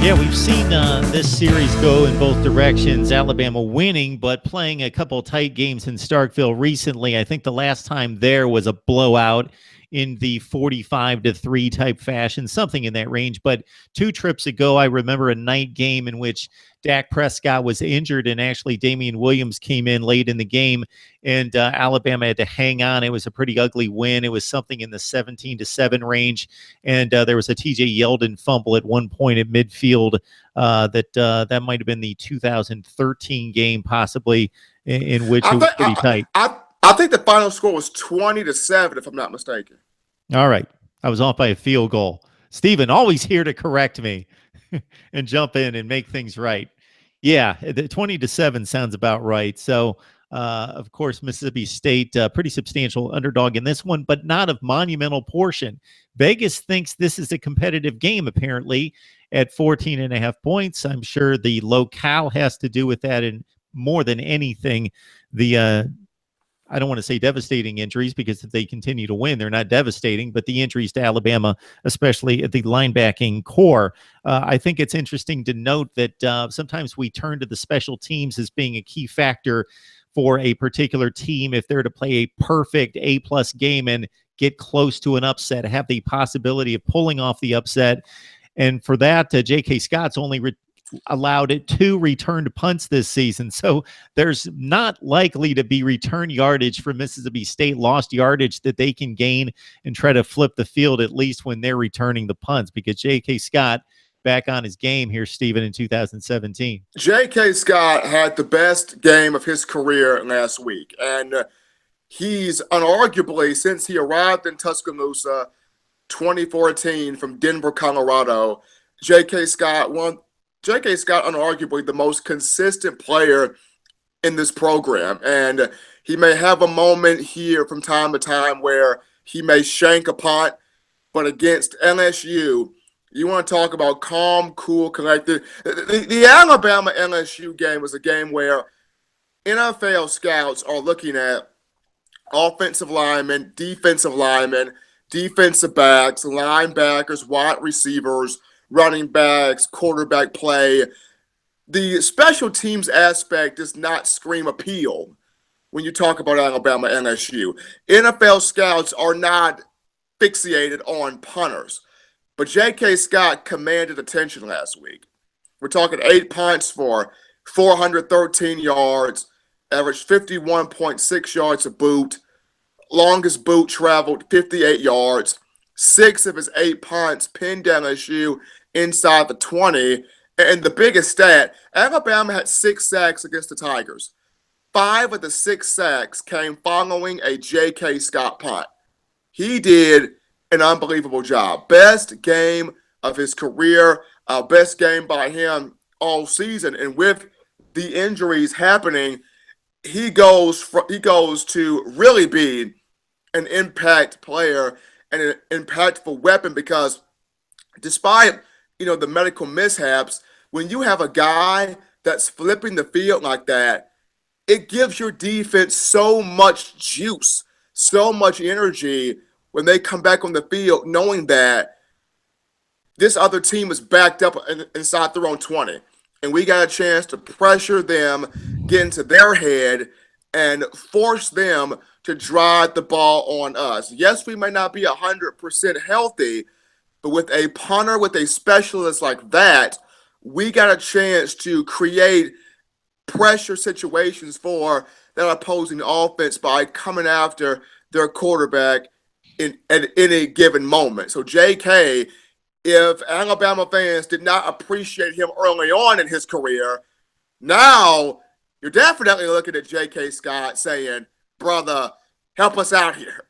Yeah, we've seen this series go in both directions. Alabama winning, but playing a couple tight games in Starkville recently. I think the last time there was a blowout in the 45-3 type fashion, something in that range. But 2 trips ago, I remember a night game in which Dak Prescott was injured, and actually Damian Williams came in late in the game, and Alabama had to hang on. It was a pretty ugly win. It was something in the 17-7 range, and there was a TJ Yeldon fumble at one point at midfield. That might have been the 2013 game, possibly, in which it was pretty tight. I think the final score was 20-7, if I'm not mistaken. All right. I was off by a field goal. Steven, always here to correct me and jump in and make things right. Yeah, the 20-7 sounds about right. So, of course, Mississippi State, pretty substantial underdog in this one, but not of monumental portion. Vegas thinks this is a competitive game, apparently, at 14.5 points. I'm sure the locale has to do with that, and more than anything, the I don't want to say devastating injuries, because if they continue to win, they're not devastating, but the injuries to Alabama, especially at the linebacking core. I think it's interesting to note that sometimes we turn to the special teams as being a key factor for a particular team if they're to play a perfect A-plus game and get close to an upset, have the possibility of pulling off the upset. And for that, J.K. Scott's only allowed it 2 returned punts this season. So there's not likely to be return yardage for Mississippi State, lost yardage that they can gain and try to flip the field, at least when they're returning the punts, because J.K. Scott back on his game here, Stephen, in 2017. J.K. Scott had the best game of his career last week. And he's unarguably, since he arrived in Tuscaloosa 2014 from Denver, Colorado, J.K. Scott unarguably the most consistent player in this program. And he may have a moment here from time to time where he may shank a punt, but against LSU, you want to talk about calm, cool, collected. The Alabama LSU game was a game where NFL scouts are looking at offensive linemen, defensive backs, linebackers, wide receivers, running backs, quarterback play. The special teams aspect does not scream appeal when you talk about Alabama LSU. NFL scouts are not fixated on punters. But J.K. Scott commanded attention last week. We're talking 8 punts for 413 yards, averaged 51.6 yards a boot. Longest boot traveled 58 yards. 6 of his 8 punts pinned LSU inside the 20. And the biggest stat, Alabama had 6 sacks against the Tigers. 5 of the 6 sacks came following a J.K. Scott punt. He did an unbelievable job. Best game of his career, best game by him all season. And with the injuries happening, he goes to really be an impact player and an impactful weapon, because despite the medical mishaps, when you have a guy that's flipping the field like that, it gives your defense so much juice, so much energy when they come back on the field, knowing that this other team is backed up inside their own 20. And we got a chance to pressure them, get into their head, and force them to drive the ball on us. Yes, we may not be 100% healthy, but with a punter, with a specialist like that, we got a chance to create pressure situations for that opposing offense by coming after their quarterback at any given moment. So JK, if Alabama fans did not appreciate him early on in his career, now you're definitely looking at J.K. Scott saying, brother, help us out here.